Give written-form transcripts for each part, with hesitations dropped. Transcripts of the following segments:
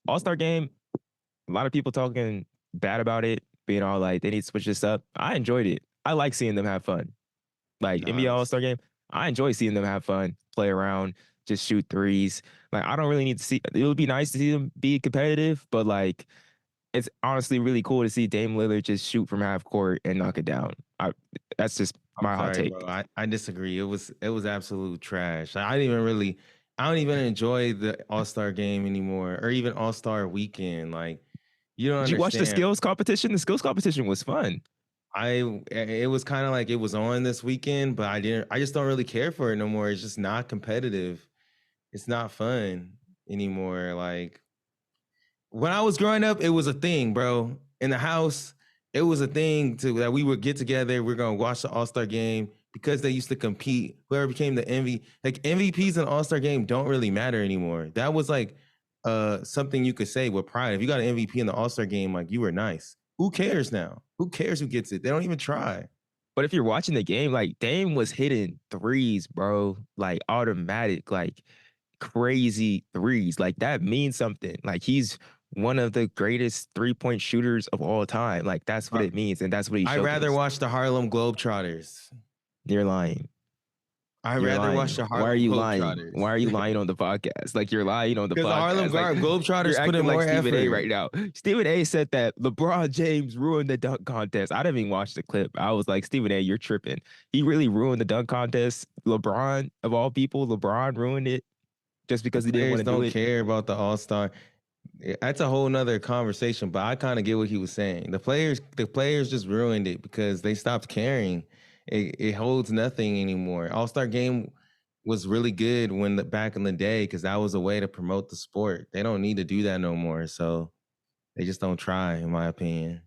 All-Star game, a lot of people talking bad about it, being all like they need to switch this up. I enjoyed it. I like seeing them have fun. Like NBA Nah, All-Star game, I enjoy seeing them have fun, play around, just shoot threes. Like I don't really need to see. It would be nice to see them be competitive, but like it's honestly really cool to see Dame Lillard just shoot from half court and knock it down. That's just I'm my hot sorry, take. bro. I disagree. It was absolute trash. I don't even enjoy the All-Star game anymore, or even All-Star weekend. Like, you don't Did you watch the understand. skills competition? The skills competition was fun. It was kind of like it was on this weekend, but I just don't really care for it no more. It's just not competitive. It's not fun anymore. Like, when I was growing up, it was a thing, bro. In the house, it was a thing that we would get together. We're gonna watch the All-Star game because they used to compete. Whoever became the MVPs in All-Star game don't really matter anymore. That was like something you could say with pride. If you got an MVP in the All-Star game, like, you were nice. Who cares now? Who cares who gets it? They don't even try. But if you're watching the game, like Dame was hitting threes, bro, like automatic, like crazy threes. Like that means something. Like he's one of the greatest 3-point shooters of all time. Like that's what Uh, it means, and that's what he I'd rather showcased. watch the Harlem Globetrotters. You're lying. I'd You're rather watch lying. the Why are Harlem you lying? Globetrotters. Why are you lying on the podcast? Like you're lying on the Because the Harlem podcast. Like you're Globetrotters put in acting like more Stephen A. effort. right now. Stephen A. said that LeBron James ruined the dunk contest. I didn't even watch the clip. I was like, Stephen A., you're tripping. He really ruined the dunk contest. LeBron, of all people, LeBron ruined it just The because he didn't want players to do don't it. care about the All-Star. That's a whole nother conversation, but I kind of get what he was saying. The players just ruined it because they stopped caring. It holds nothing anymore. All-Star game was really good back in the day because that was a way to promote the sport. They don't need to do that no more, so they just don't try, in my opinion.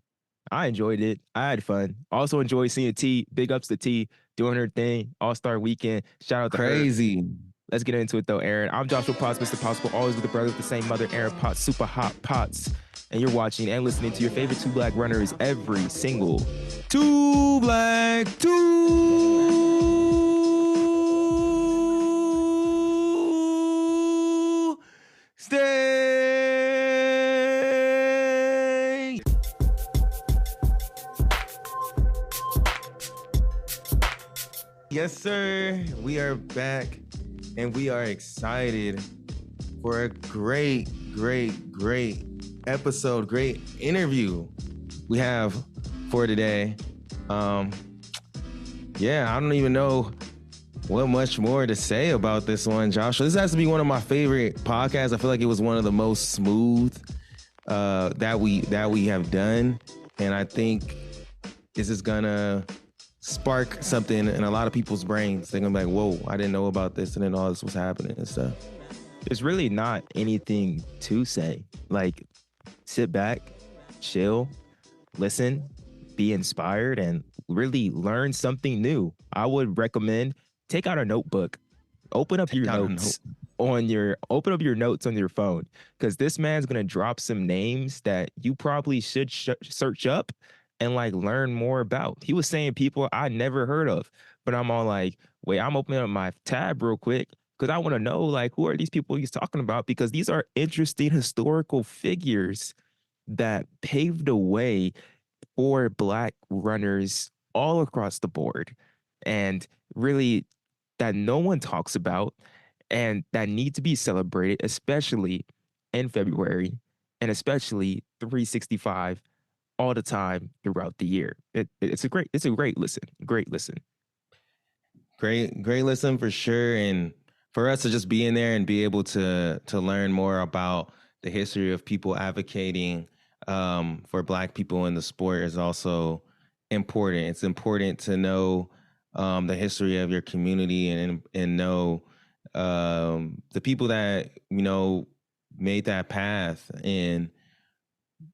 I enjoyed it. I had fun. Also enjoyed seeing T. Big ups to T doing her thing. All-Star weekend. Shout out to her. Crazy. Let's get into it though, Aaron. I'm Joshua Potts, Mr. Possible, always with the brother with the same mother, Aaron Potts, super hot Potts. And you're watching and listening to your favorite two black runners every single Two black, two stay. Yes, sir. We are back and we are excited for a great episode, great interview we have for today. Yeah, I don't even know what much more to say about this one, Joshua. This has to be one of my favorite podcasts. I feel like it was one of the most smooth that we have done, and I think this is gonna spark something in a lot of people's brains. They're gonna be like, "Whoa, I didn't know about this," and then all this was happening and stuff. There's really not anything to say. Like, sit back, chill, listen, be inspired, and really learn something new. I would recommend take out a notebook, open up your notes on your phone, because this man's gonna drop some names that you probably should search up and like learn more about. He was saying people I never heard of, but I'm all like, wait, I'm opening up my tab real quick because I want to know like who are these people he's talking about, because these are interesting historical figures that paved the way for black runners all across the board, and really that no one talks about and that need to be celebrated, especially in February and especially 365 all the time throughout the year. It's a great listen. Great listen. Great listen for sure, and for us to just be in there and be able to learn more about the history of people advocating for Black people in the sport is also important. It's important to know the history of your community and know the people that made that path and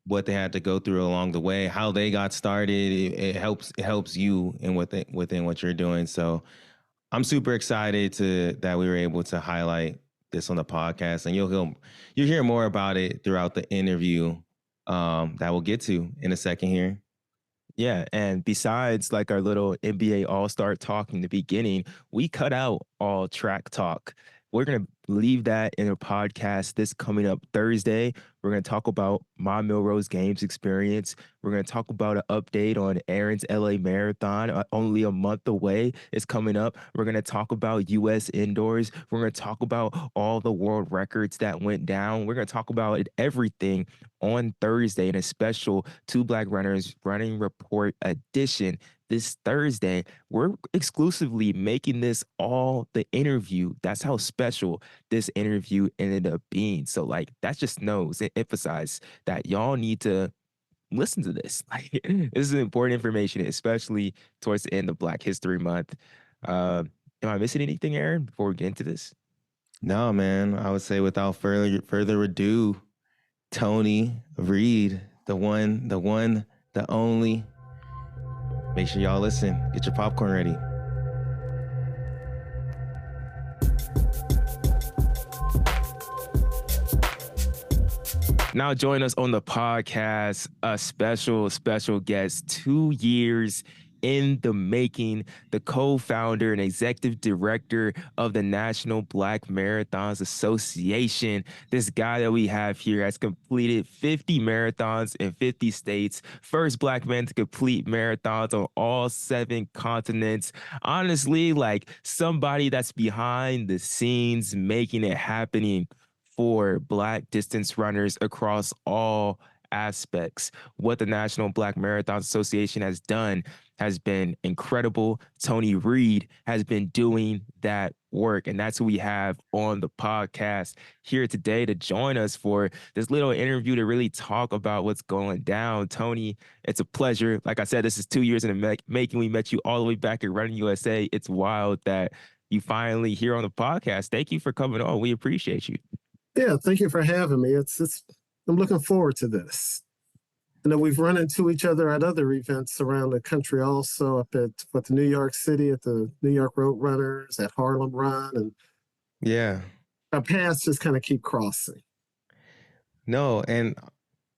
what they had to go through along the way, how they got started. It helps you in within what you're doing. So I'm super excited that we were able to highlight this on the podcast, and you'll hear more about it throughout the interview that we'll get to in a second here. Yeah, and besides like our little NBA All-Star talk in the beginning, we cut out all track talk we're going to leave that in a podcast this coming up Thursday. We're going to talk about my Milrose Games experience. We're going to talk about an update on Aaron's LA Marathon, only a month away. It's coming up. We're going to talk about US indoors. We're going to talk about all the world records that went down. We're going to talk about everything on Thursday in a special Two Black Runners Running Report edition this Thursday. We're exclusively making this all the interview. That's how special this interview ended up being. So, like, that just knows and emphasize that y'all need to listen to this. Like, this is important information, especially towards the end of Black History Month. Am I missing anything, Aaron, before we get into this? No, man. I would say without further ado, Tony Reed, the one, the only. Make sure y'all listen. Get your popcorn ready. Now join us on the podcast, a special guest, 2 years in the making, the co-founder and executive director of the National Black Marathons Association. This guy that we have here has completed 50 marathons in 50 states, first Black man to complete marathons on all 7 continents. Honestly, like somebody that's behind the scenes making it happening for Black distance runners across all aspects. What the National Black Marathon Association has done has been incredible. Tony Reed has been doing that work, and that's who we have on the podcast here today to join us for this little interview to really talk about what's going down. Tony, it's a pleasure. Like I said, this is 2 years in the making. We met you all the way back at Running USA. It's wild that you finally here on the podcast. Thank you for coming on. We appreciate you. Yeah, thank you for having me. I'm looking forward to this. I know we've run into each other at other events around the country, also up at the New York City, at the New York Road Runners, at Harlem Run, and Yeah. our paths just kind of keep crossing. No, and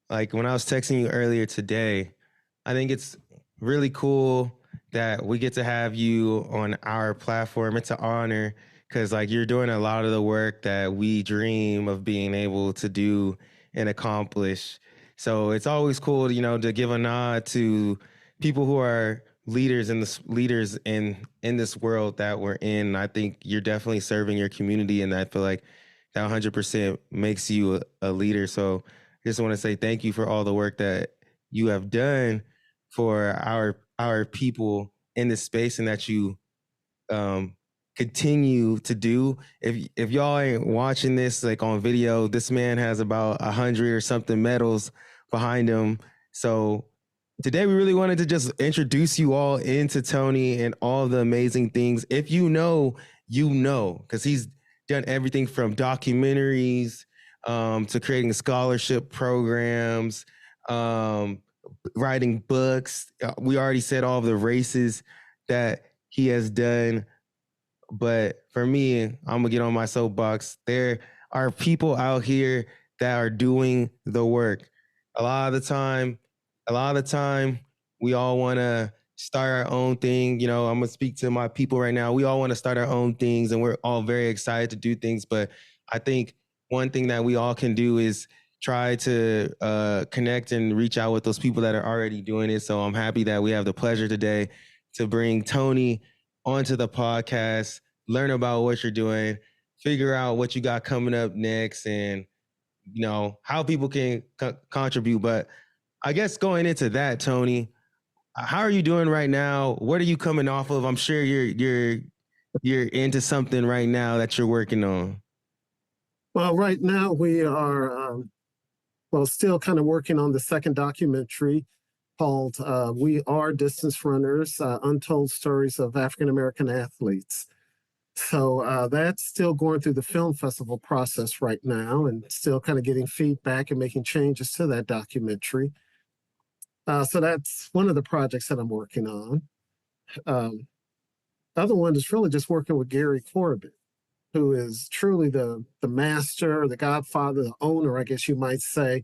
like when I was texting you earlier today, I think it's really cool that we get to have you on our platform. It's an honor because like you're doing a lot of the work that we dream of being able to do and accomplish. So it's always cool, to give a nod to people who are leaders in this world that we're in. I think you're definitely serving your community, and I feel like that 100% makes you a leader. So I just want to say thank you for all the work that you have done for our people in this space, and that you continue to do. If y'all ain't watching this like on video, this man has about 100 or something medals behind him. So today we really wanted to just introduce you all into Tony and all the amazing things. If you know, because he's done everything from documentaries to creating scholarship programs, writing books. We already said all of the races that he has done. But for me, I'm gonna get on my soapbox. There are people out here that are doing the work. A lot of the time, we all want to start our own thing. I'm gonna speak to my people right now. We all want to start our own things, and we're all very excited to do things. But I think one thing that we all can do is try to connect and reach out with those people that are already doing it. So I'm happy that we have the pleasure today to bring Tony onto the podcast, learn about what you're doing, figure out what you got coming up next, and how people can contribute. But I guess going into that, Tony, how are you doing right now? What are you coming off of? I'm sure you're into something right now that you're working on. Well, right now we are still kind of working on the second documentary called "We Are Distance Runners: Untold Stories of African American Athletes." So that's still going through the film festival process right now, and still kind of getting feedback and making changes to that documentary. So that's one of the projects that I'm working on. The other one is really just working with Gary Corbett, who is truly the master, the godfather, the owner, I guess you might say,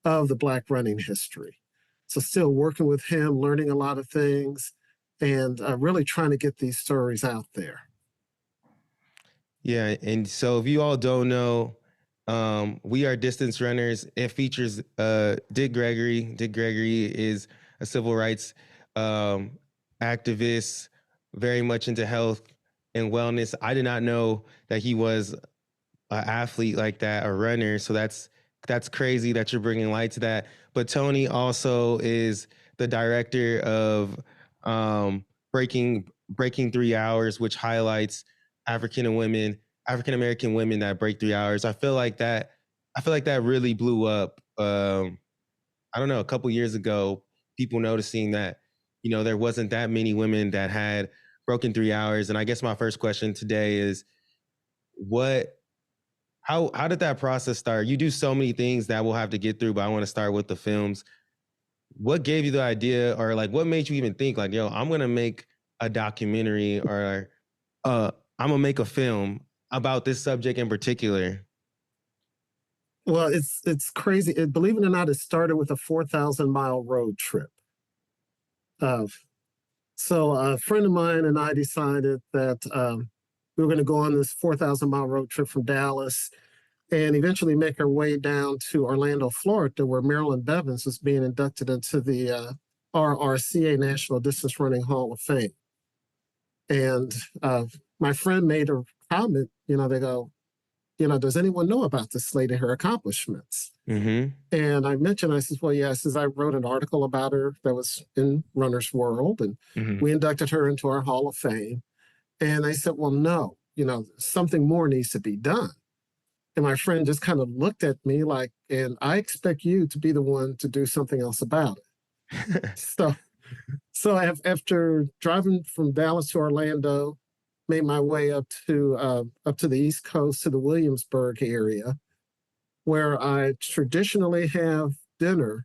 of the Black running history. So still working with him, learning a lot of things, and really trying to get these stories out there. Yeah, and so if you all don't know, we are distance runners. It features Dick Gregory. Dick Gregory is a civil rights um, activist, very much into health and wellness. I did not know that he was an athlete like that, a runner. So that's crazy that you're bringing light to that. But Tony also is the director of um, Breaking 3 Hours, which highlights African and women, African American women that break 3 hours. I feel like that really blew up. I don't know, a couple years ago, people noticing that there wasn't that many women that had broken 3 hours. And I guess my first question today is, what how did that process start? You do so many things that we'll have to get through, but I want to start with the films. What gave you the idea, or like what made you even think like, yo, I'm gonna make a documentary, or I'm gonna make a film about this subject in particular? Well, it's crazy. Believe it or not, it started with a 4,000-mile road trip. Uh, so a friend of mine and I decided that we were going to go on this 4,000-mile road trip from Dallas and eventually make our way down to Orlando, Florida, where Marilyn Bevans was being inducted into the RRCA National Distance Running Hall of Fame. And my friend made a comment, they go, does anyone know about this lady, her accomplishments? Mm-hmm. And I mentioned, I said, well, yeah, I wrote an article about her that was in Runner's World, and we inducted her into our Hall of Fame. And I said, well, no, something more needs to be done. And my friend just kind of looked at me like, and I expect you to be the one to do something else about it. So after driving from Dallas to Orlando, made my way up to the East Coast to the Williamsburg area, where I traditionally have dinner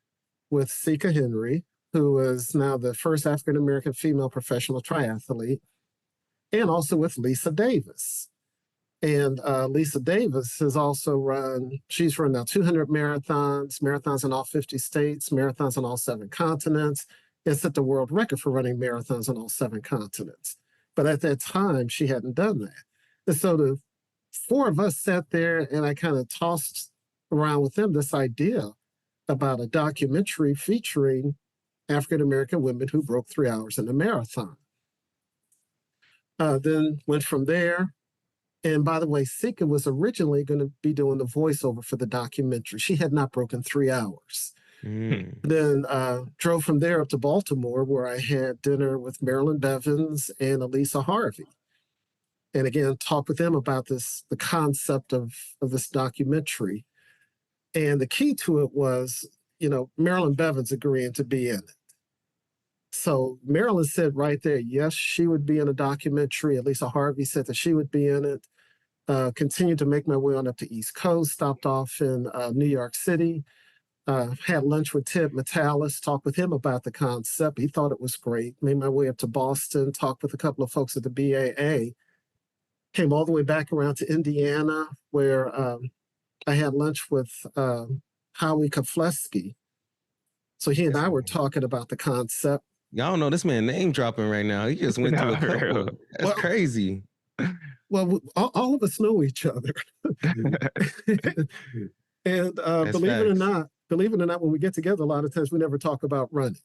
with Sika Henry, who is now the first African American female professional triathlete, and also with Lisa Davis. And Lisa Davis has also she's run now 200 marathons in all 50 states, marathons on all 7 continents, and set the world record for running marathons on all 7 continents. But at that time, she hadn't done that. And so the 4 of us sat there, and I kind of tossed around with them this idea about a documentary featuring African American women who broke 3 hours in a marathon. Then went from there. And by the way, Sika was originally going to be doing the voiceover for the documentary. She had not broken 3 hours. Then drove from there up to Baltimore, where I had dinner with Marilyn Bevans and Elisa Harvey. And again, talked with them about the concept of this documentary. And the key to it was, Marilyn Bevans agreeing to be in it. So Marilyn said right there, yes, she would be in a documentary. Elisa Harvey said that she would be in it. Continued to make my way on up to East Coast, stopped off in New York City, had lunch with Ted Metalis, talked with him about the concept. He thought it was great. Made my way up to Boston, talked with a couple of folks at the BAA. Came all the way back around to Indiana, where I had lunch with Howie Kofleski. So he and I were talking about the concept. Y'all know this man name dropping right now. He just went through a couple. That's crazy. Well, all of us know each other. And believe it or not, when we get together, a lot of times we never talk about running.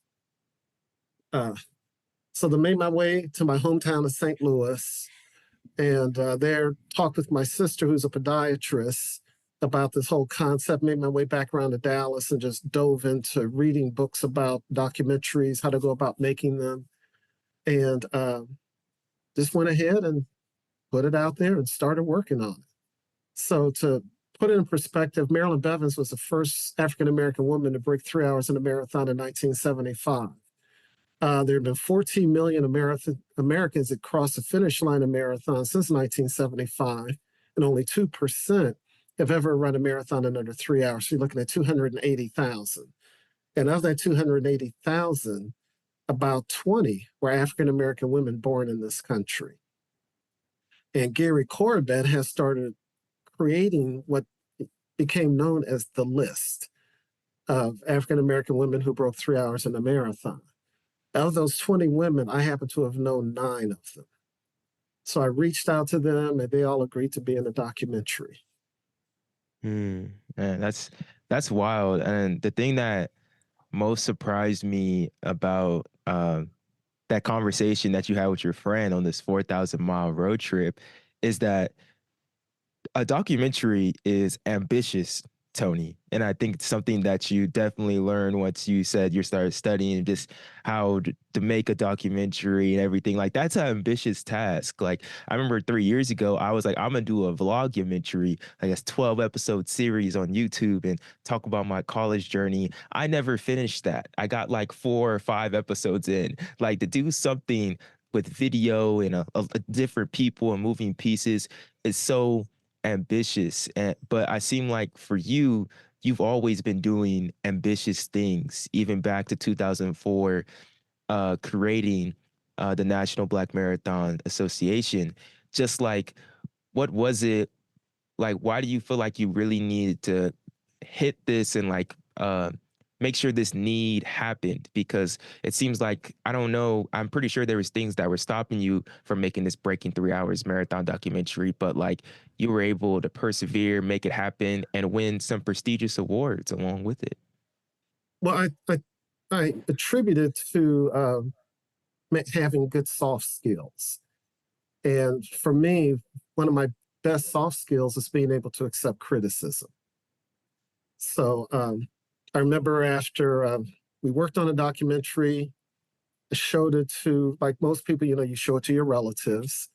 So I made my way to my hometown of St. Louis, and there talked with my sister, who's a podiatrist, about this whole concept. Made my way back around to Dallas and just dove into reading books about documentaries, how to go about making them, and just went ahead and put it out there and started working on it. So to put it in perspective, Marilyn Bevans was the first African-American woman to break 3 hours in a marathon in 1975. There have been 14 million Americans that crossed the finish line of marathon since 1975, and only 2% have ever run a marathon in under 3 hours. So you're looking at 280,000. And of that 280,000, about 20 were African-American women born in this country. And Gary Corbett has started creating what became known as the list of African-American women who broke 3 hours in a marathon. Of those 20 women, I happen to have known 9 of them. So I reached out to them and they all agreed to be in the documentary. Man, that's wild. And the thing that most surprised me about that conversation that you had with your friend on this 4,000-mile road trip is that a documentary is ambitious, Tony. And I think it's something that you definitely learned once you said you started studying just how to make a documentary and everything. Like, that's an ambitious task. Like, I remember 3 years ago, I was like, I'm going to do a vlogumentary, like a 12-episode series on YouTube and talk about my college journey. I never finished that. I got like 4 or 5 episodes in. Like, to do something with video and a different people and moving pieces is so ambitious. But I seem like for you, you've always been doing ambitious things, even back to 2004, creating the National Black Marathon Association. Just like, what was it like? Why do you feel like you really needed to hit this and like make sure this need happened? Because it seems like, I don't know, I'm pretty sure there was things that were stopping you from making this breaking 3 hours marathon documentary, but like, you were able to persevere, make it happen, and win some prestigious awards along with it. Well, I attribute it to having good soft skills. And for me, one of my best soft skills is being able to accept criticism. So I remember after we worked on a documentary, I showed it to, like most people, you show it to your relatives,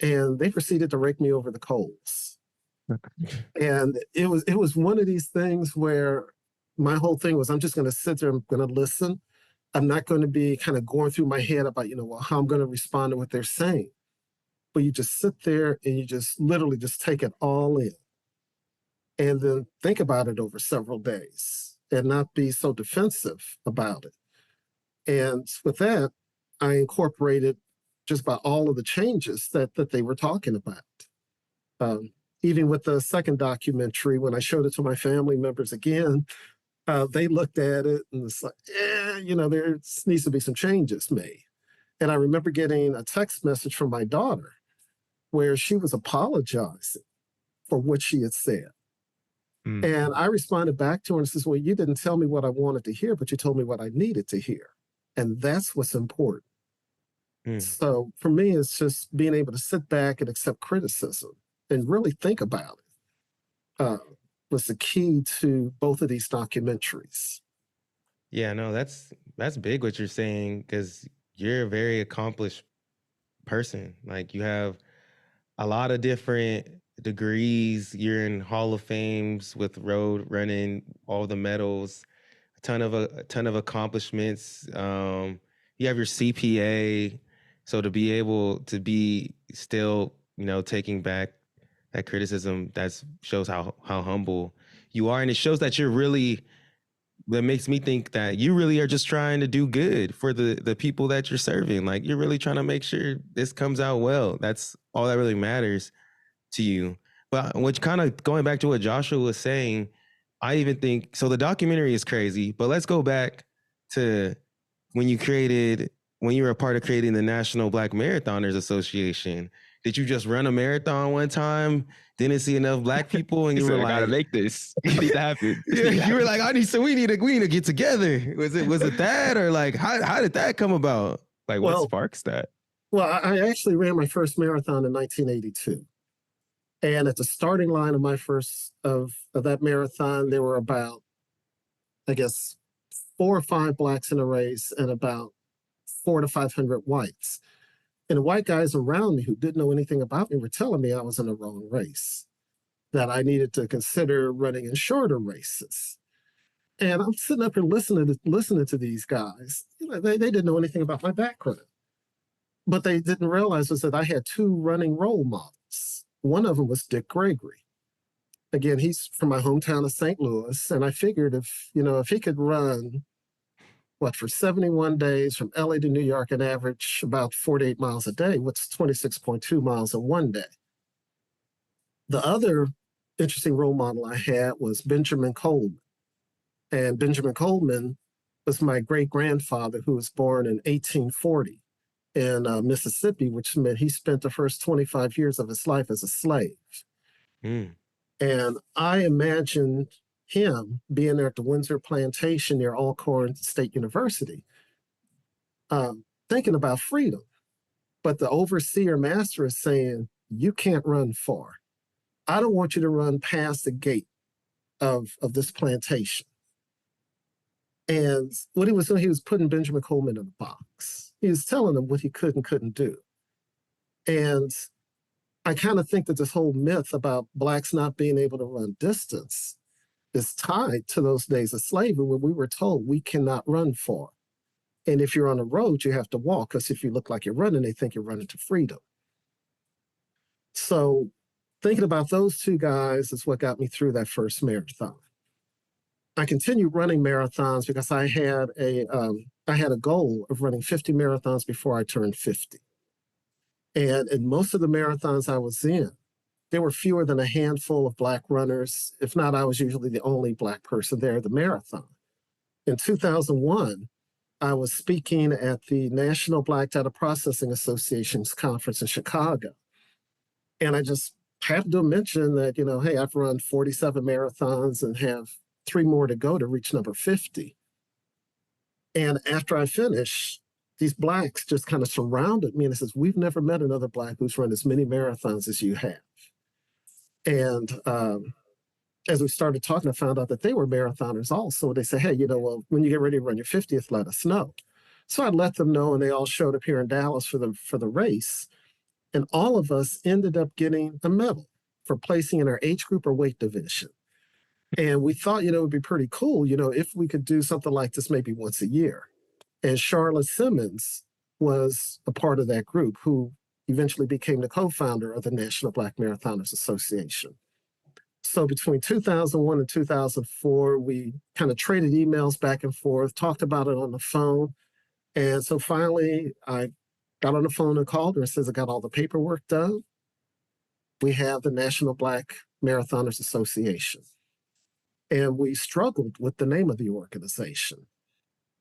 and they proceeded to rake me over the coals. And it was one of these things where my whole thing was, I'm just going to sit there, I'm going to listen. I'm not going to be kind of going through my head about, well, how I'm going to respond to what they're saying. But you just sit there and you just literally just take it all in. And then think about it over several days and not be so defensive about it. And with that, I incorporated just about all of the changes that they were talking about. Even with the second documentary, when I showed it to my family members again, they looked at it and it's like, there needs to be some changes made. And I remember getting a text message from my daughter where she was apologizing for what she had said. And I responded back to her and says, well, you didn't tell me what I wanted to hear, but you told me what I needed to hear. And that's what's important. So for me, it's just being able to sit back and accept criticism and really think about it was the key to both of these documentaries. Yeah, no, that's big what you're saying, because you're a very accomplished person. Like, you have a lot of different degrees. You're in Hall of Fames with road running, all the medals, a ton of accomplishments. You have your CPA, so to be able to be still, taking back that criticism, that shows how humble you are, and it shows that you're really. That makes me think that you really are just trying to do good for the people that you're serving. Like, you're really trying to make sure this comes out well. That's all that really matters to you. But which kind of going back to what Joshua was saying, I even think, so the documentary is crazy, but let's go back to when you were a part of creating the National Black Marathoners Association. Did you just run a marathon one time, didn't see enough Black people, and you were like, I gotta make this. It needs to happen. You were like, we need to get together. Was it that, or like, how did that come about? Like, what sparks that? Well, I actually ran my first marathon in 1982. And at the starting line of my first of that marathon, there were about, I guess, 4 or 5 Blacks in a race and about 400 to 500 whites. And the white guys around me who didn't know anything about me were telling me I was in the wrong race, that I needed to consider running in shorter races. And I'm sitting up here listening to these guys. They didn't know anything about my background. But they didn't realize was that I had 2 running role models. One of them was Dick Gregory. Again, he's from my hometown of St. Louis. And I figured if he could run, for 71 days from LA to New York and average about 48 miles a day, what's 26.2 miles in one day. The other interesting role model I had was Benjamin Coleman. And Benjamin Coleman was my great-grandfather, who was born in 1840. in Mississippi, which meant he spent the first 25 years of his life as a slave. Mm. And I imagined him being there at the Windsor Plantation near Alcorn State University, thinking about freedom. But the overseer master is saying, you can't run far. I don't want you to run past the gate of this plantation. And what he was doing, he was putting Benjamin Coleman in a box. He was telling him what he could and couldn't do. And I kind of think that this whole myth about Blacks not being able to run distance is tied to those days of slavery when we were told we cannot run far. And if you're on the road, you have to walk, because if you look like you're running, they think you're running to freedom. So thinking about those two guys is what got me through that first marathon. I continued running marathons because I had a goal of running 50 marathons before I turned 50. And in most of the marathons I was in, there were fewer than a handful of Black runners. If not, I was usually the only Black person there at the marathon. In 2001, I was speaking at the National Black Data Processing Association's conference in Chicago. And I just had to mention that, hey, I've run 47 marathons and have 3 more to go to reach number 50. And after I finished, these Blacks just kind of surrounded me and says, we've never met another Black who's run as many marathons as you have. And as we started talking, I found out that they were marathoners also. They said, hey, well, when you get ready to run your 50th, let us know. So I let them know, and they all showed up here in Dallas for the race. And all of us ended up getting a medal for placing in our age group or weight division. And we thought, it would be pretty cool, if we could do something like this maybe once a year. And Charlotte Simmons was a part of that group, who eventually became the co-founder of the National Black Marathoners Association. So between 2001 and 2004, we kind of traded emails back and forth, talked about it on the phone. And so finally, I got on the phone and called her and says, I got all the paperwork done. We have the National Black Marathoners Association. And we struggled with the name of the organization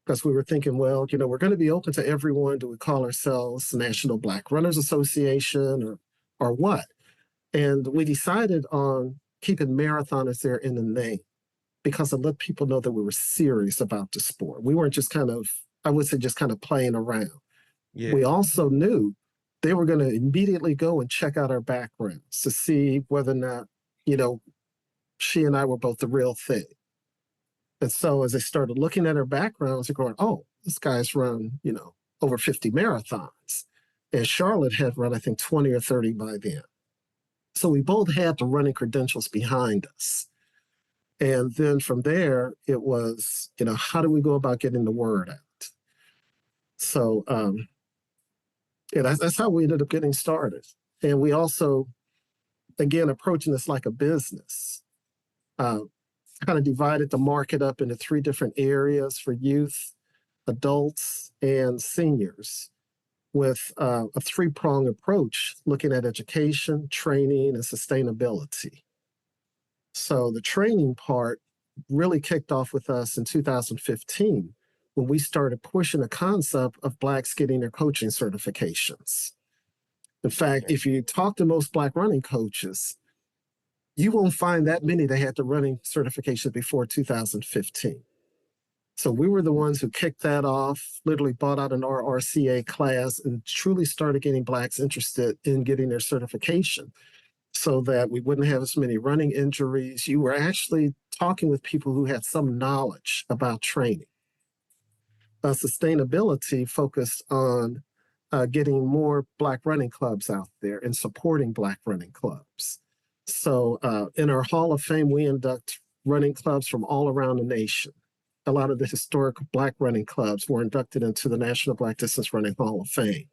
because we were thinking, well, we're going to be open to everyone. Do we call ourselves National Black Runners Association or what? And we decided on keeping marathoners there in the name because it let people know that we were serious about the sport. We weren't just I would say just kind of playing around. Yeah. We also knew they were going to immediately go and check out our backgrounds to see whether or not, she and I were both the real thing. And so as they started looking at our backgrounds, they're going, oh, this guy's run, over 50 marathons. And Charlotte had run, I think, 20 or 30 by then. So we both had the running credentials behind us. And then from there, it was, how do we go about getting the word out? So that's how we ended up getting started. And we also, again, approaching this like a business, kind of divided the market up into 3 different areas for youth, adults, and seniors, with a 3-pronged approach looking at education, training, and sustainability. So the training part really kicked off with us in 2015 when we started pushing the concept of Blacks getting their coaching certifications. In fact, if you talk to most Black running coaches, you won't find that many that had the running certification before 2015. So we were the ones who kicked that off, literally bought out an RRCA class and truly started getting Blacks interested in getting their certification so that we wouldn't have as many running injuries. You were actually talking with people who had some knowledge about training. Sustainability focused on getting more Black running clubs out there and supporting Black running clubs. So in our Hall of Fame, we induct running clubs from all around the nation. A lot of the historic Black running clubs were inducted into the National Black Distance Running Hall of Fame.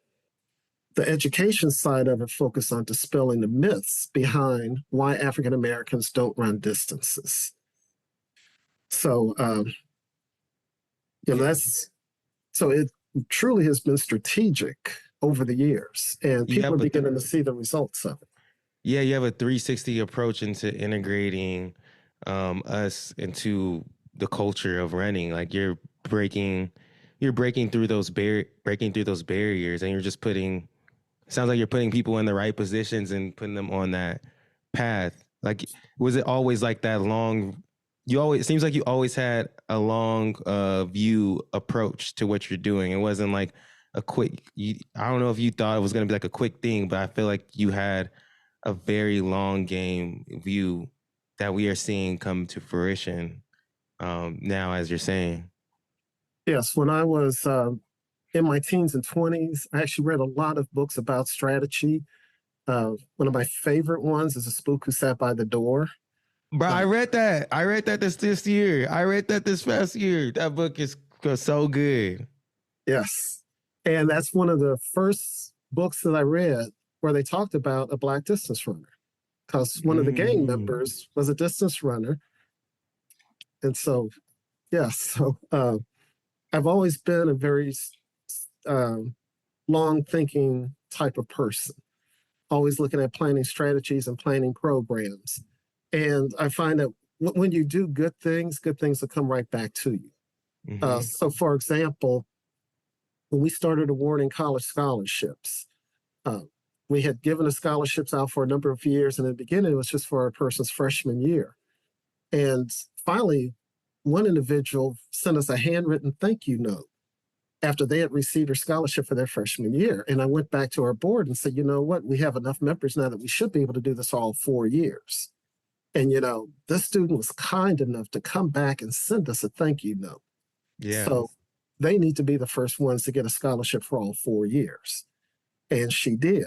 The education side of it focused on dispelling the myths behind why African Americans don't run distances. So, it truly has been strategic over the years, and people are beginning to see the results of it. Yeah, you have a 360 approach into integrating us into the culture of running. Like you're breaking you're breaking through those barriers, and you're just putting. Sounds like you're putting people in the right positions and putting them on that path. Like, was it always like that long? You always, it seems like you always had a long view approach to what you're doing. It wasn't like a quick. I don't know if you thought it was going to be like a quick thing, but I feel like you had a very long game view that we are seeing come to fruition now, as you're saying. Yes, when I was in my teens and 20s, I actually read a lot of books about strategy. One of my favorite ones is A Spook Who Sat by the Door. Bro, I read that. I read that this year. I read that this past year. That book is so good. Yes. And that's one of the first books that I read where they talked about a Black distance runner, because one of the gang members was a distance runner. And so, so I've always been a very long thinking type of person, always looking at planning strategies and planning programs. And I find that when you do good things will come right back to you. So, for example, when we started awarding college scholarships, we had given the scholarships out for a number of years. And in the beginning, it was just for a person's freshman year. And finally, one individual sent us a handwritten thank you note after they had received their scholarship for their freshman year. And I went back to our board and said, you know what, we have enough members now that we should be able to do this all 4 years. And, this student was kind enough to come back and send us a thank you note. Yeah. So they need to be the first ones to get a scholarship for all 4 years. And she did.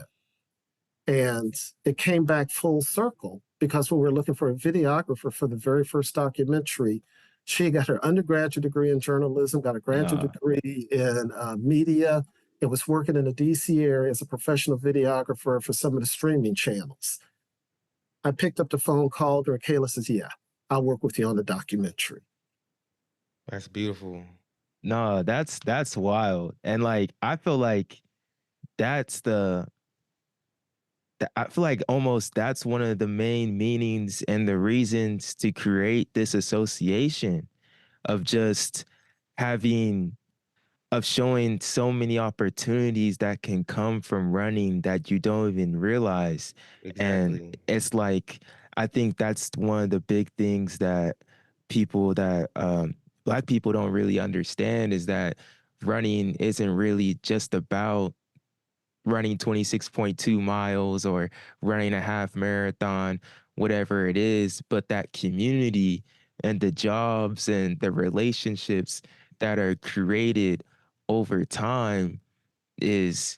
And it came back full circle, because when we were looking for a videographer for the very first documentary, she got her undergraduate degree in journalism, got a graduate degree in media, and was working in the DC area as a professional videographer for some of the streaming channels. I picked up the phone, called her, and Kayla says, yeah, I'll work with you on the documentary. That's beautiful. No, that's wild. And like, I feel like that's I feel like almost that's one of the main meanings and the reasons to create this association of just having of showing so many opportunities that can come from running that you don't even realize. Exactly. And it's like, I think that's one of the big things that people that Black people don't really understand, is that running isn't really just about running 26.2 miles or running a half marathon, whatever it is, but that community and the jobs and the relationships that are created over time is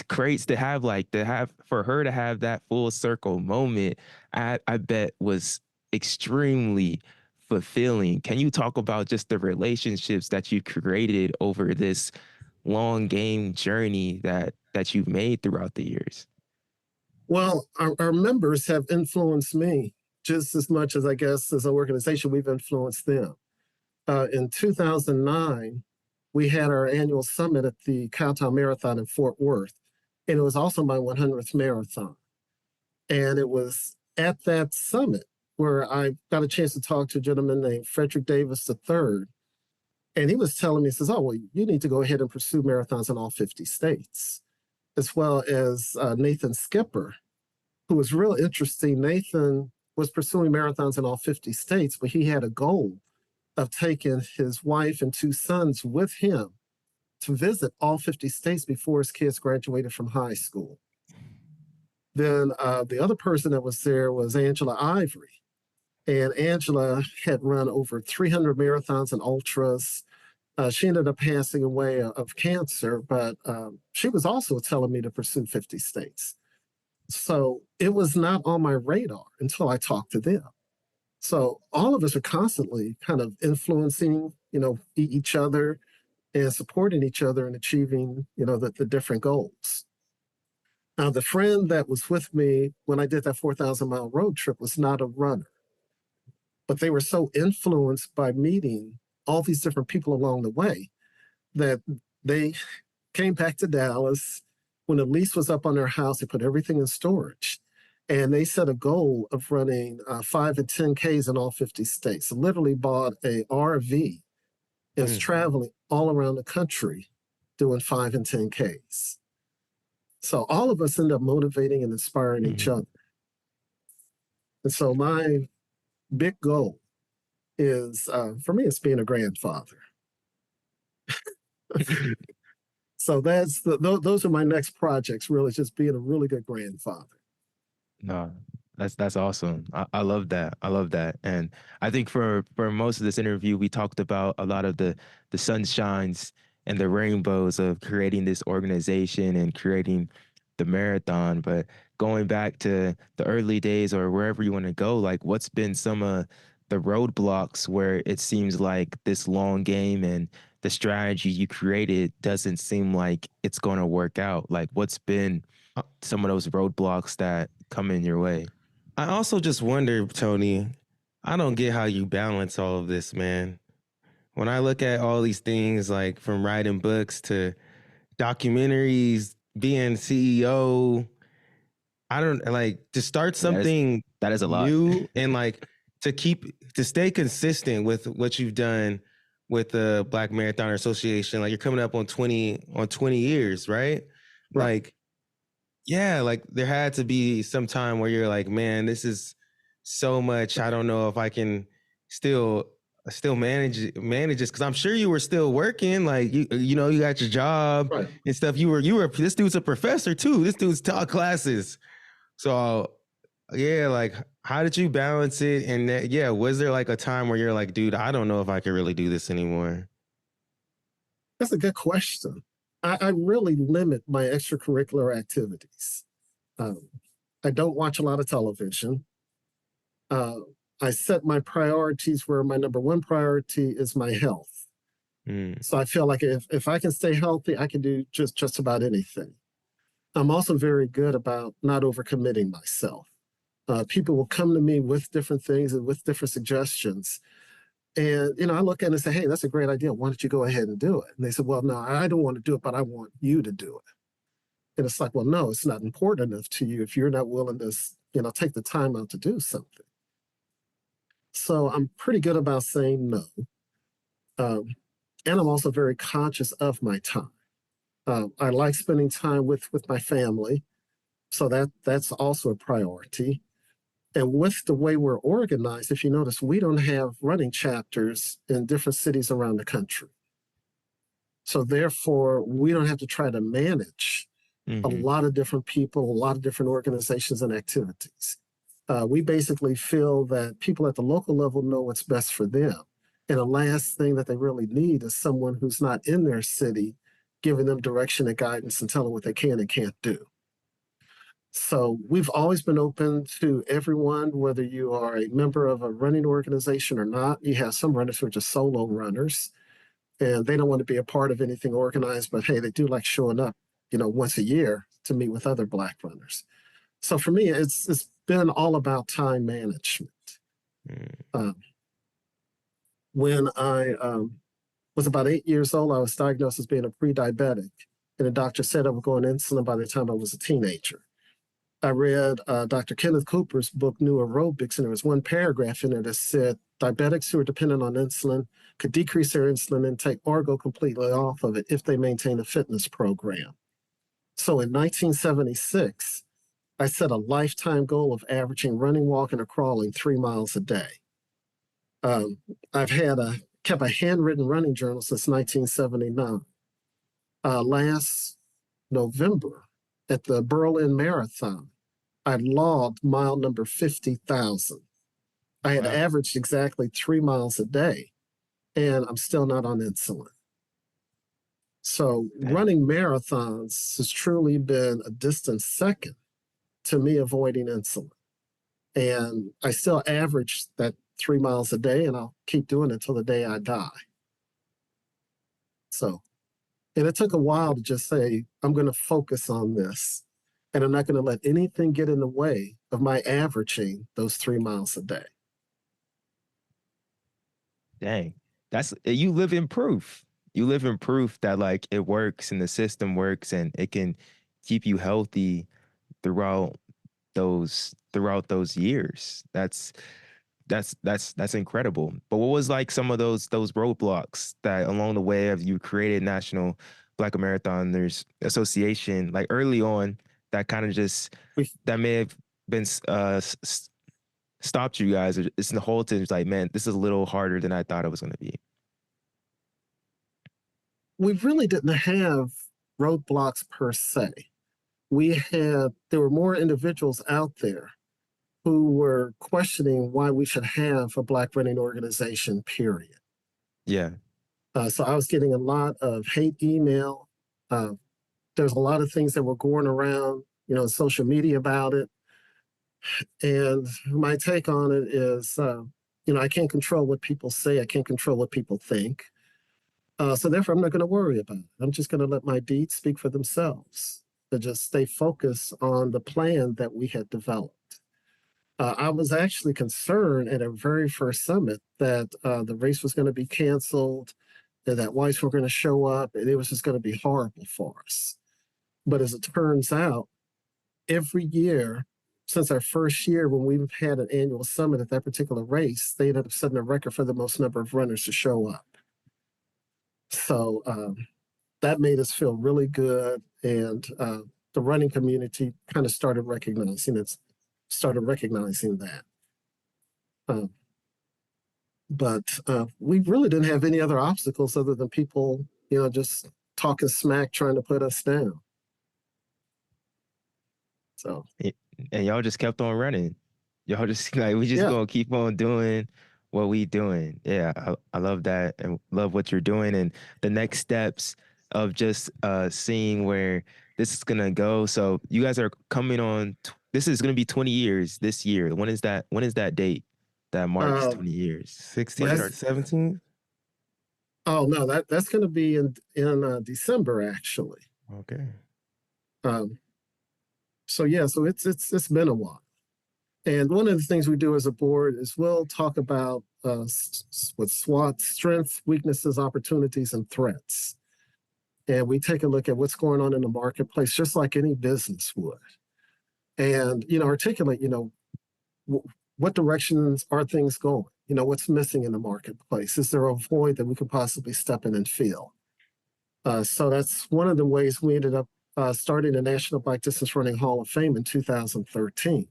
great to have. Like, to have, for her to have that full circle moment, I bet was extremely fulfilling. Can you talk about just the relationships that you created over this long game journey that you've made throughout the years? Well, our members have influenced me just as much as, I guess, as an organization, we've influenced them. In 2009, we had our annual summit at the Cowtown Marathon in Fort Worth, and it was also my 100th marathon. And it was at that summit where I got a chance to talk to a gentleman named Frederick Davis III. And he was telling me, he says, oh, well, you need to go ahead and pursue marathons in all 50 states, as well as Nathan Skipper, who was real interesting. Nathan was pursuing marathons in all 50 states, but he had a goal of taking his wife and 2 sons with him to visit all 50 states before his kids graduated from high school. Then the other person that was there was Angela Ivory. And Angela had run over 300 marathons and ultras. She ended up passing away of cancer, but she was also telling me to pursue 50 states. So it was not on my radar until I talked to them. So all of us are constantly kind of influencing, each other and supporting each other in achieving, the different goals. Now, the friend that was with me when I did that 4,000-mile road trip was not a runner, but they were so influenced by meeting all these different people along the way that they came back to Dallas. When the lease was up on their house, they put everything in storage. And they set a goal of running 5 and 10 Ks in all 50 states. So literally bought a RV is traveling all around the country doing 5 and 10Ks. So all of us end up motivating and inspiring each other. And so my big goal is, for me, it's being a grandfather. So those are my next projects, really, just being a really good grandfather. No, that's awesome. I love that. I love that. And I think for most of this interview, we talked about a lot of the sunshines and the rainbows of creating this organization and creating the marathon. But going back to the early days or wherever you want to go, like what's been some of the roadblocks where it seems like this long game and the strategy you created doesn't seem like it's going to work out? Like what's been some of those roadblocks that come in your way? I also just wonder, Tony, I don't get how you balance all of this, man. When I look at all these things, like from writing books to documentaries, being CEO, I don't like to start something that is a lot. new and like to stay consistent with what you've done with the Black Marathoner Association. Like you're coming up on 20 years, right? Like, yeah, like there had to be some time where you're like, man, this is so much. I don't know if I can still manage this, because I'm sure you were still working. Like you know, you got your job and stuff. You were this dude's a professor too. This dude's taught classes. So yeah, like how did you balance it? And yeah, was there like a time where you're like, dude, I don't know if I can really do this anymore? That's a good question. I really limit my extracurricular activities. I don't watch a lot of television. I set my priorities where my number one priority is my health. So I feel like if I can stay healthy, I can do just about anything. I'm also very good about not overcommitting myself. People will come to me with different things and with different suggestions. And, you know, I look at it and say, hey, that's a great idea. Why don't you go ahead and do it? And they said, well, no, I don't want to do it, but I want you to do it. And it's like, well, no, it's not important enough to you if you're not willing to, you know, take the time out to do something. So I'm pretty good about saying no. And I'm also very conscious of my time. I like spending time with my family. So that's also a priority. And with the way we're organized, if you notice, we don't have running chapters in different cities around the country. So therefore, we don't have to try to manage a lot of different people, a lot of different organizations and activities. We basically feel that people at the local level know what's best for them. And the last thing that they really need is someone who's not in their city giving them direction and guidance and telling what they can and can't do. So we've always been open to everyone, whether you are a member of a running organization or not. You have some runners who are just solo runners, and they don't want to be a part of anything organized, but hey, they do like showing up, you know, once a year to meet with other Black runners. So for me, it's been all about time management. When I was about 8 years old, I was diagnosed as being a pre-diabetic, and the doctor said I was going insulin by the time I was a teenager. I read Dr. Kenneth Cooper's book, New Aerobics, and there was one paragraph in it that said diabetics who are dependent on insulin could decrease their insulin intake or go completely off of it if they maintain a fitness program. So in 1976, I set a lifetime goal of averaging running, walking, or crawling 3 miles a day. I've kept a handwritten running journal since 1979. Last November at the Berlin Marathon, I logged mile number 50,000. I had averaged exactly 3 miles a day, and I'm still not on insulin. So running marathons has truly been a distant second to me avoiding insulin. And I still average that 3 miles a day, and I'll keep doing it until the day I die. So, and it took a while to just say, I'm going to focus on this, and I'm not going to let anything get in the way of my averaging those 3 miles a day. Dang, you live in proof. You live in proof that like it works and the system works and it can keep you healthy throughout those years. that's incredible. But what was like some of those roadblocks that along the way of you created National Black Marathoners Association, like early on, that kind of just We that may have been stopped you guys? It's in the whole thing. It's like, man, this is a little harder than I thought it was going to be. we really didn't have roadblocks per se. There were more individuals out there who were questioning why we should have a Black running organization, period. Yeah. So I was getting a lot of hate email. There's a lot of things that were going around, social media about it. And my take on it is, I can't control what people say. I can't control what people think. So therefore, I'm not going to worry about it. I'm just going to let my deeds speak for themselves. To just stay focused on the plan that we had developed. I was actually concerned at our very first summit that the race was going to be canceled, and that whites were going to show up, and it was just going to be horrible for us. But as it turns out, every year since our first year, when we've had an annual summit at that particular race, they ended up setting a record for the most number of runners to show up. So that made us feel really good, and the running community kind of started recognizing that. But we really didn't have any other obstacles other than people, just talking smack, trying to put us down. So, and y'all just kept on running. Y'all just like, we just gonna keep on doing what we doing. Yeah, I love that and love what you're doing and the next steps of just seeing where this is gonna go. So you guys are coming on. This is gonna be 20 years this year. When is that? When is that date that marks 20 years? 16 or 17? Oh no, that's gonna be in December actually. Okay. So it's been a while. And one of the things we do as a board is we'll talk about with SWOT, strengths, weaknesses, opportunities, and threats. And we take a look at what's going on in the marketplace, just like any business would. And, articulate, what directions are things going? What's missing in the marketplace? Is there a void that we could possibly step in and fill? So that's one of the ways we ended up starting the National Black Distance Running Hall of Fame in 2013.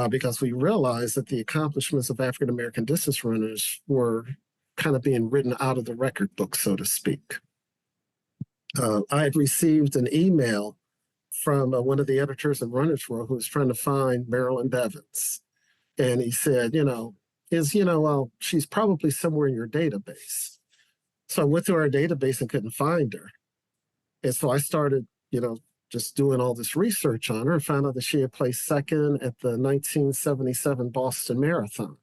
Because we realized that the accomplishments of African American distance runners were kind of being written out of the record book, so to speak. I had received an email from one of the editors of Runner's World who was trying to find Marilyn Bevins. And he said, she's probably somewhere in your database. So I went through our database and couldn't find her. And so I started, just doing all this research on her and found out that she had placed second at the 1977 Boston Marathon.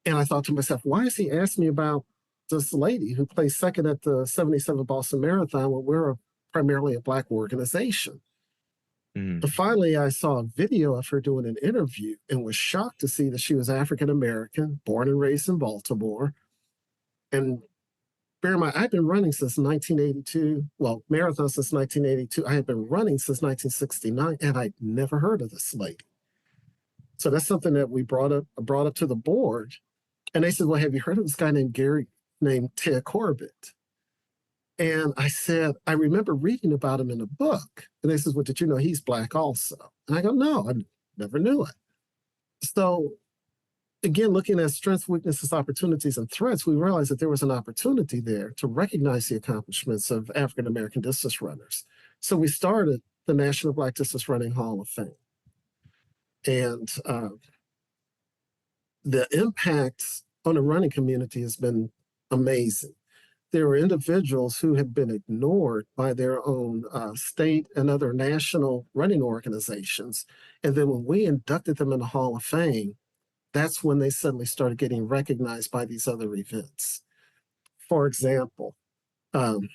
And I thought to myself, why is he asking me about this lady who placed second at the 77 Boston Marathon when we're primarily a Black organization? But finally, I saw a video of her doing an interview and was shocked to see that she was African American, born and raised in Baltimore. And bear in mind, I've been running since 1982. Well, marathon since 1982. I had been running since 1969, and I'd never heard of this lady. So that's something that we brought up to the board. And they said, well, have you heard of this guy named Ted Corbett? And I said, I remember reading about him in a book. And they said, well, did you know he's Black also? And I go, no, I never knew it. So again, looking at strengths, weaknesses, opportunities, and threats, we realized that there was an opportunity there to recognize the accomplishments of African American distance runners. So we started the National Black Distance Running Hall of Fame. And the impact on the running community has been amazing. There are individuals who have been ignored by their own state and other national running organizations. And then when we inducted them in the Hall of Fame, that's when they suddenly started getting recognized by these other events. For example, when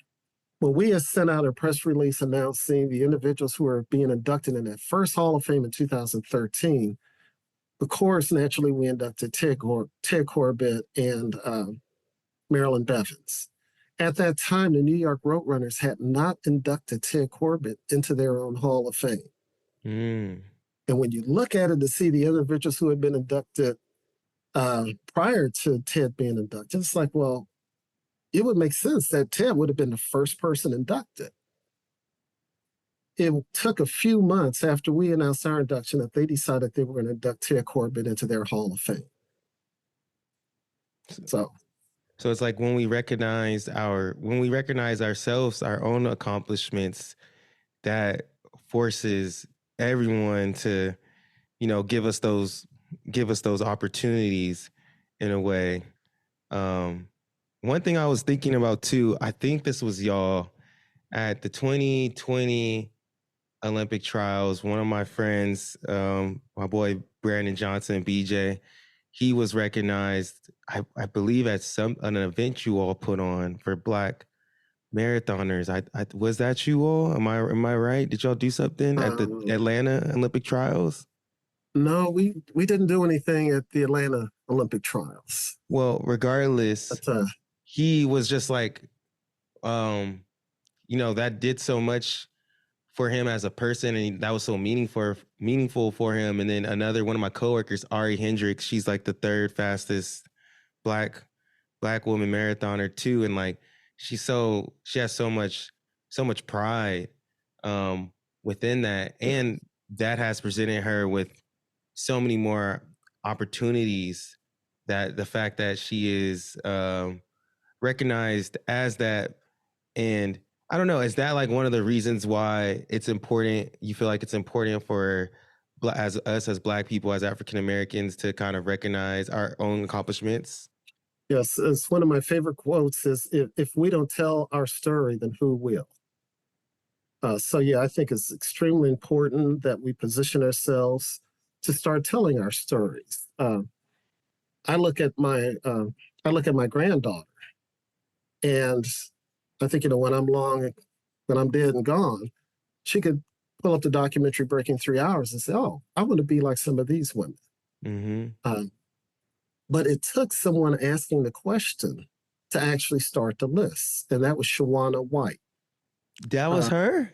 we had sent out a press release announcing the individuals who were being inducted in that first Hall of Fame in 2013, of course, naturally, we inducted Ted Corbett and Marilyn Bevins. At that time, the New York Roadrunners had not inducted Ted Corbett into their own Hall of Fame. And when you look at it to see the individuals who had been inducted prior to Ted being inducted, it's like, well, it would make sense that Ted would have been the first person inducted. It took a few months after we announced our induction that they decided they were going to induct Ted Corbett into their Hall of Fame. So it's like when we recognize ourselves, our own accomplishments, that forces everyone to, give us those opportunities in a way. One thing I was thinking about too, I think this was y'all at the 2020 Olympic trials. One of my friends, my boy Brandon Johnson, BJ, he was recognized, I believe, at an event you all put on for Black marathoners. I was that you all? Am I right? Did y'all do something at the Atlanta Olympic trials? No, we didn't do anything at the Atlanta Olympic trials. Well, regardless, he was just like, that did so much for him as a person, and that was so meaningful for him. And then one of my coworkers, Ari Hendricks, she's like the third fastest black woman marathoner too, and like she has so much pride within that, and that has presented her with so many more opportunities. That the fact that she is recognized as that, and I don't know, is that like one of the reasons why it's important? You feel like it's important for as Black people, as African Americans, to kind of recognize our own accomplishments? Yes, it's one of my favorite quotes is, if we don't tell our story, then who will? So yeah, I think it's extremely important that we position ourselves to start telling our stories. I look at my granddaughter, and I think, when I'm dead and gone, she could pull up the documentary Breaking 3 Hours and say, "Oh, I want to be like some of these women." Mm-hmm. But it took someone asking the question to actually start the list, and that was Shawana White. That was her?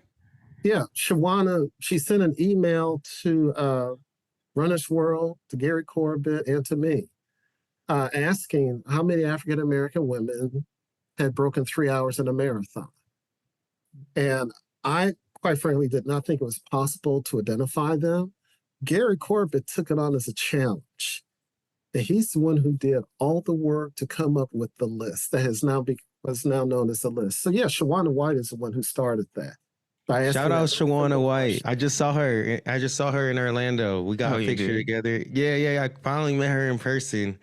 Yeah, Shawana, she sent an email to Runner's World, to Gary Corbett, and to me, asking how many African American women had broken 3 hours in a marathon. And I, quite frankly, did not think it was possible to identify them. Gary Corbett took it on as a challenge. And he's the one who did all the work to come up with the list that is now known as the list. So yeah, Shawana White is the one who started that. Shout out Shawana White. I just saw her in Orlando. We got a picture together. Yeah. I finally met her in person.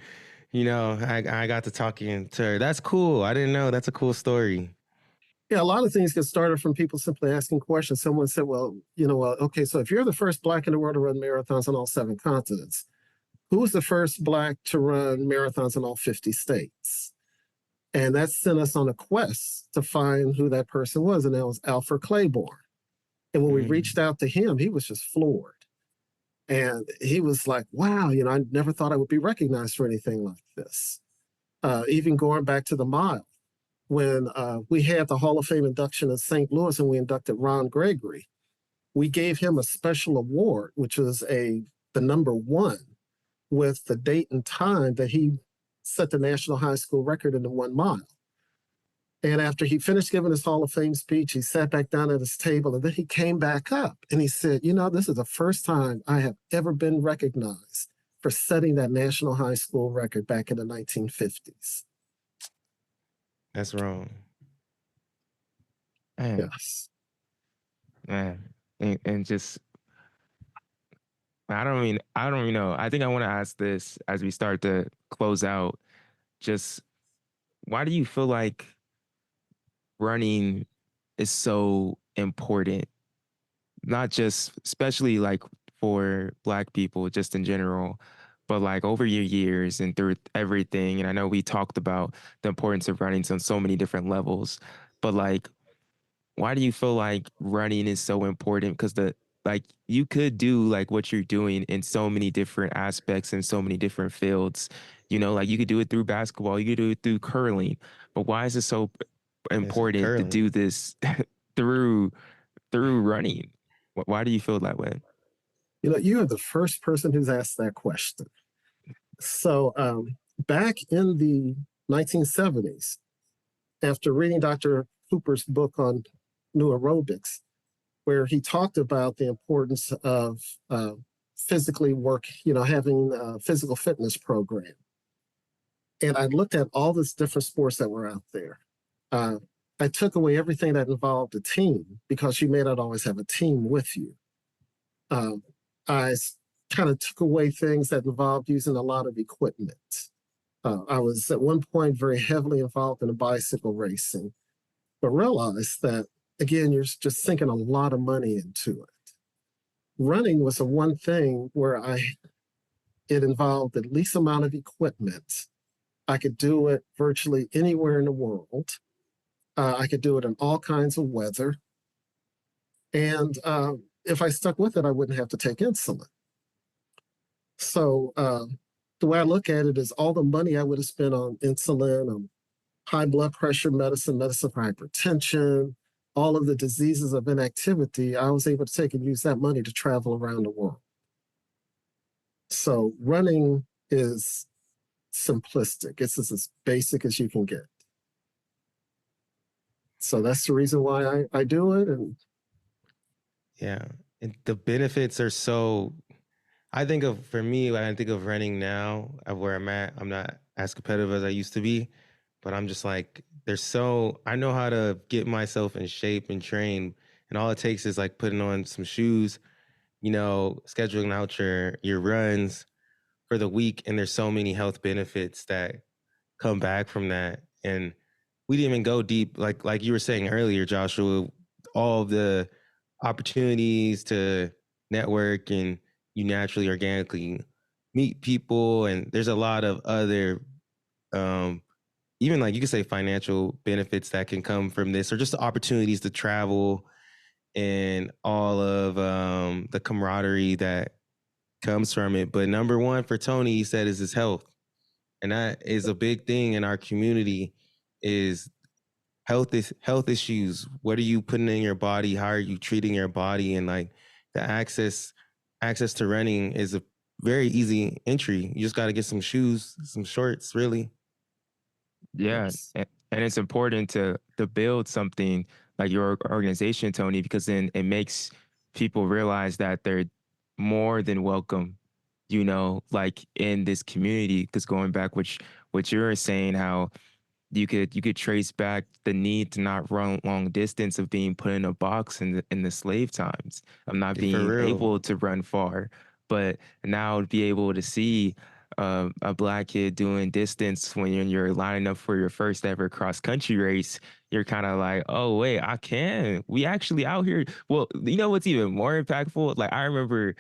I got to talking to her. That's cool. I didn't know. That's a cool story. Yeah, a lot of things get started from people simply asking questions. Someone said, well, okay, so if you're the first Black in the world to run marathons on all 7 continents, who's the first Black to run marathons in all 50 states? And that sent us on a quest to find who that person was, and that was Alfred Claiborne. And when we reached out to him, he was just floored. And he was like, wow, I never thought I would be recognized for anything like this. Even going back to the mile, when we had the Hall of Fame induction in St. Louis and we inducted Ron Gregory, we gave him a special award, which was the number 1 with the date and time that he set the national high school record in the 1 mile. And after he finished giving his Hall of Fame speech, he sat back down at his table, and then he came back up and he said, this is the first time I have ever been recognized for setting that national high school record back in the 1950s. That's wrong. Man. Yes. Man. And just, I don't even know. I think I want to ask this as we start to close out. Just, why do you feel like running is so important? Not just, especially like for Black people, just in general, but like over your years and through everything. And I know we talked about the importance of running on so many different levels, but like, why do you feel like running is so important? Because you could do like what you're doing in so many different aspects and so many different fields. Like you could do it through basketball, you could do it through curling, but why is it so important to do this through running? Why do you feel that way? You are the first person who's asked that question. So back in the 1970s, after reading Dr. Cooper's book on new aerobics, where he talked about the importance of physically work, having a physical fitness program. And I looked at all these different sports that were out there. I took away everything that involved a team because you may not always have a team with you. I kind of took away things that involved using a lot of equipment. I was at one point very heavily involved in bicycle racing, but realized that, again, you're just sinking a lot of money into it. Running was the one thing where it involved the least amount of equipment. I could do it virtually anywhere in the world. I could do it in all kinds of weather. And if I stuck with it, I wouldn't have to take insulin. So the way I look at it is all the money I would have spent on insulin, high blood pressure medicine, medicine for hypertension, all of the diseases of inactivity, I was able to take and use that money to travel around the world. So running is simplistic. It's as basic as you can get. So that's the reason why I do it. And yeah, and the benefits are so. For me, when I think of running now, of where I'm at, I'm not as competitive as I used to be, but I'm just like, I know how to get myself in shape and train. And all it takes is like putting on some shoes, scheduling out your runs for the week. And there's so many health benefits that come back from that. And we didn't even go deep, like you were saying earlier, Joshua, all the opportunities to network, and you naturally organically meet people, and there's a lot of other even like you could say financial benefits that can come from this, or just the opportunities to travel and all of the camaraderie that comes from it. But number one for Tony, he said, is his health. And that is a big thing in our community, is health issues. What are you putting in your body? How are you treating your body? And like the access to running is a very easy entry. You just got to get some shoes, some shorts, really. Yeah, yes. and it's important to build something like your organization, Tony, because then it makes people realize that they're more than welcome, like in this community. Because going back, which what you're saying, how you could trace back the need to not run long distance, of being put in a box in the slave times, of not For being real. able to run far, but now to be able to see a Black kid doing distance when you're lining up for your first ever cross country race. You're kind of like, oh wait, I can. We actually out here. Well, you know what's even more impactful? Like I remember,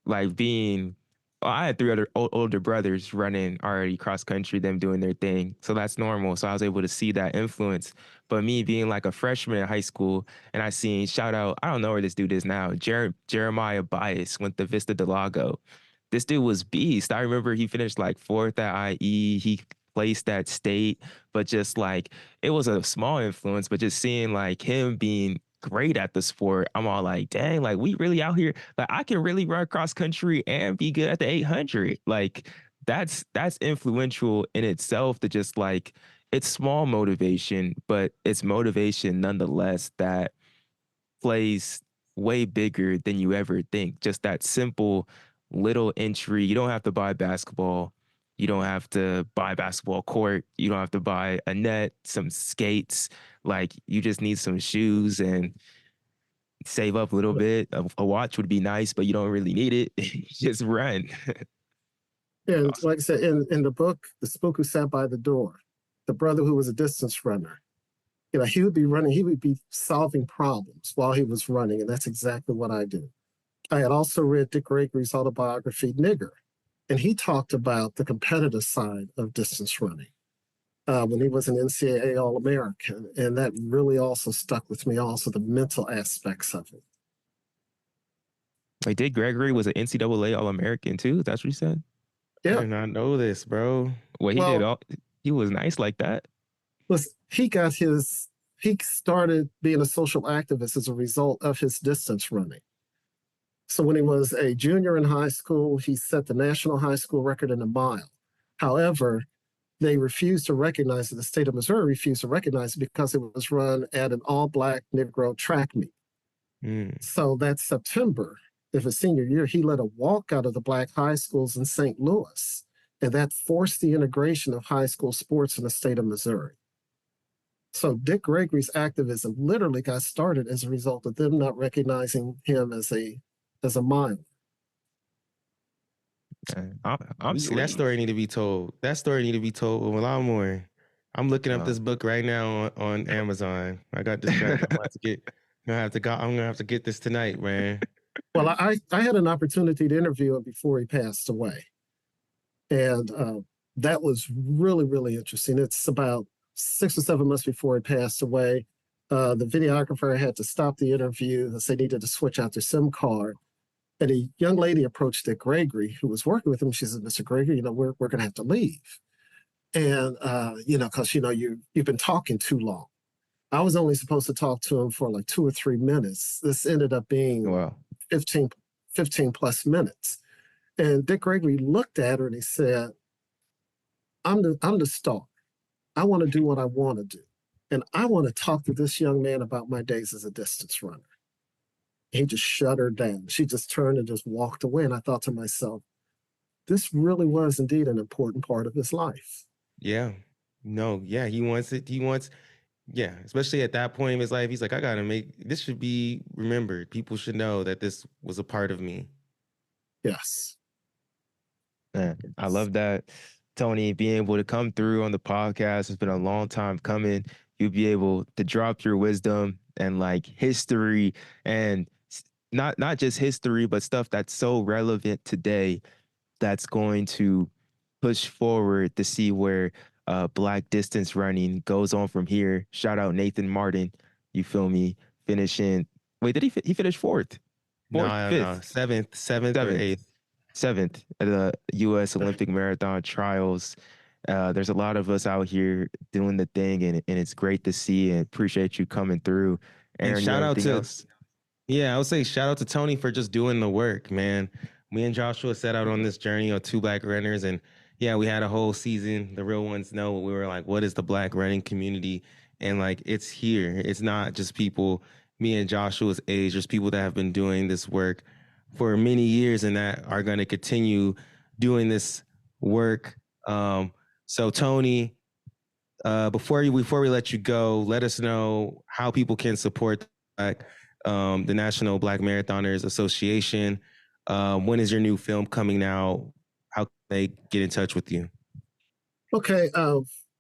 like being I had three other older brothers running already cross country, them doing their thing. So that's normal. So I was able to see that influence. But me being like a freshman in high school, and I seen, shout out, I don't know where this dude is now, Jeremiah Bias went to Vista Del Lago. This dude was beast. I remember he finished like fourth at IE. He placed at state, but just like it was a small influence, but just seeing like him being great at the sport, I'm all like, dang, like we really out here. Like I can really run cross country and be good at the 800. Like that's influential in itself, to just like, it's small motivation, but it's motivation nonetheless that plays way bigger than you ever think. Just that simple little entry. You don't have to buy basketball. You don't have to buy a basketball court. You don't have to buy a net, some skates. Like you just need some shoes and save up a little bit. A watch would be nice, but you don't really need it. Just run. And Awesome. like I said, in the book, The Spook Who Sat by the Door, the brother who was a distance runner, he would be running, he would be solving problems while he was running. And that's exactly what I do. I had also read Dick Gregory's autobiography, Nigger, and he talked about the competitive side of distance running when he was an NCAA All-American. And that really also stuck with me, also the mental aspects of it. Like Dick Gregory was an NCAA All-American too. That's what you said? I Yeah. did not know this, bro. Well, he did Well, all, he was nice like that. he started being a social activist as a result of his distance running. So when he was a junior in high school, he set the national high school record in a mile. However, they refused to recognize it. The state of Missouri refused to recognize it because it was run at an all-black Negro track meet. So that September, of his senior year, he led a walkout of the black high schools in St. Louis, and that forced the integration of high school sports in the state of Missouri. So Dick Gregory's activism literally got started as a result of them not recognizing him as a mime. That story need to be told. That story need to be told a lot more. I'm looking up this book right now on Amazon. I got distracted. I'm gonna have to get this tonight, man. Well, I had an opportunity to interview him before he passed away, and that was really, really interesting. It's about 6 or 7 months before he passed away. The videographer had to stop the interview as they needed to switch out their SIM card. And a young lady approached Dick Gregory, who was working with him. She said, "Mr. Gregory, we're going to have to leave. And, because, you've been talking too long." I was only supposed to talk to him for like 2 or 3 minutes. This ended up being 15 plus minutes. And Dick Gregory looked at her and he said, I'm the star. I want to do what I want to do. And I want to talk to this young man about my days as a distance runner. He just shut her down. She just turned and just walked away. And I thought to myself, this really was indeed an important part of his life. Yeah. No, yeah. He wants, especially at that point in his life, he's like, this should be remembered. People should know that this was a part of me. Yes. Man, I love that, Tony, being able to come through on the podcast. It's been a long time coming. You'll be able to drop your wisdom and like history, and not just history, but stuff that's so relevant today that's going to push forward to see where Black distance running goes on from here. Shout out Nathan Martin. You feel me? Finishing. Wait, did he finish fourth? No, seventh or eighth. Seventh at the U.S. Olympic Marathon Trials. There's a lot of us out here doing the thing, and it's great to see, and appreciate you coming through. Aaron, and shout out to else? Yeah, I would say shout out to Tony for just doing the work, man. Me and Joshua set out on this journey of 2 Black runners, and yeah, we had a whole season. The real ones know. We were like, what is the Black running community? And like, it's here. It's not just people, me and Joshua's age. There's people that have been doing this work for many years and that are going to continue doing this work. So Tony, before we let you go, let us know how people can support the National Black Marathoners Association. When is your new film coming out? How can they get in touch with you? Okay,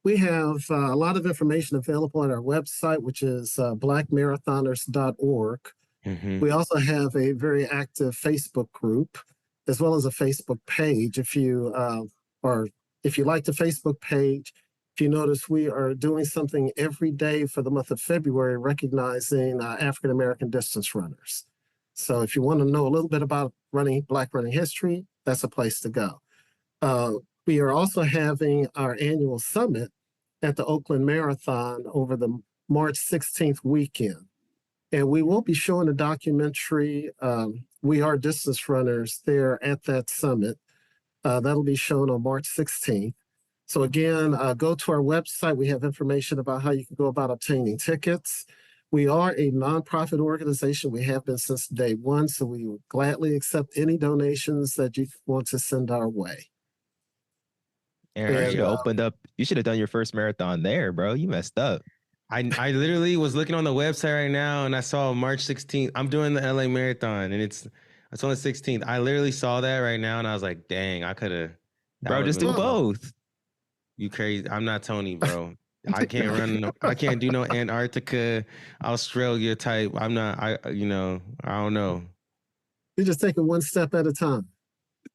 we have a lot of information available on our website, which is blackmarathoners.org. Mm-hmm. We also have a very active Facebook group, as well as a Facebook page. If you like the Facebook page, if you notice, we are doing something every day for the month of February, recognizing African American distance runners. So if you want to know a little bit about Black running history, that's a place to go. We are also having our annual summit at the Oakland Marathon over the March 16th weekend. And we will be showing a documentary, We Are Distance Runners, there at that summit. That'll be shown on March 16th. So again, go to our website. We have information about how you can go about obtaining tickets. We are a nonprofit organization. We have been since day one, so we will gladly accept any donations that you want to send our way. Aaron, you should have done your first marathon there, bro. You messed up. I literally was looking on the website right now and I saw March 16th. I'm doing the LA Marathon and it's on the 16th. I literally saw that right now and I was like, dang, I could have. Bro, just do both. You crazy. I'm not Tony, bro. I can't run. I can't do no Antarctica, Australia type. I'm not, I don't know. You're just taking one step at a time.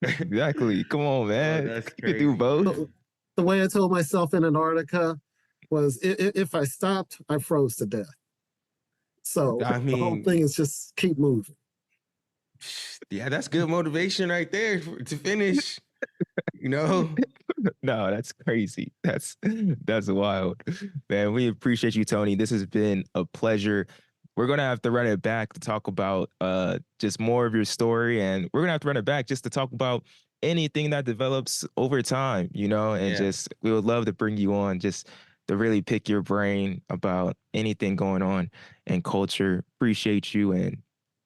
Exactly. Come on, man. That's you can do both. The way I told myself in Antarctica was if I stopped, I froze to death. So the whole thing is just keep moving. Yeah, that's good motivation right there to finish. No, that's crazy. That's wild, man. We appreciate you, Tony. This has been a pleasure. we're gonna have to run it back to talk about just more of your story, and we're gonna have to run it back just to talk about anything that develops over time, you know, and just we would love to bring you on just to really pick your brain about anything going on in culture. Appreciate you and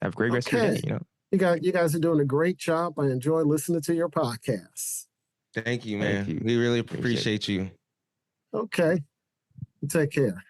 have a great rest of your day, Okay. you know. You guys are doing a great job. I enjoy listening to your podcast. Thank you, Thank man. you. We really Appreciate appreciate you. Okay. Take care.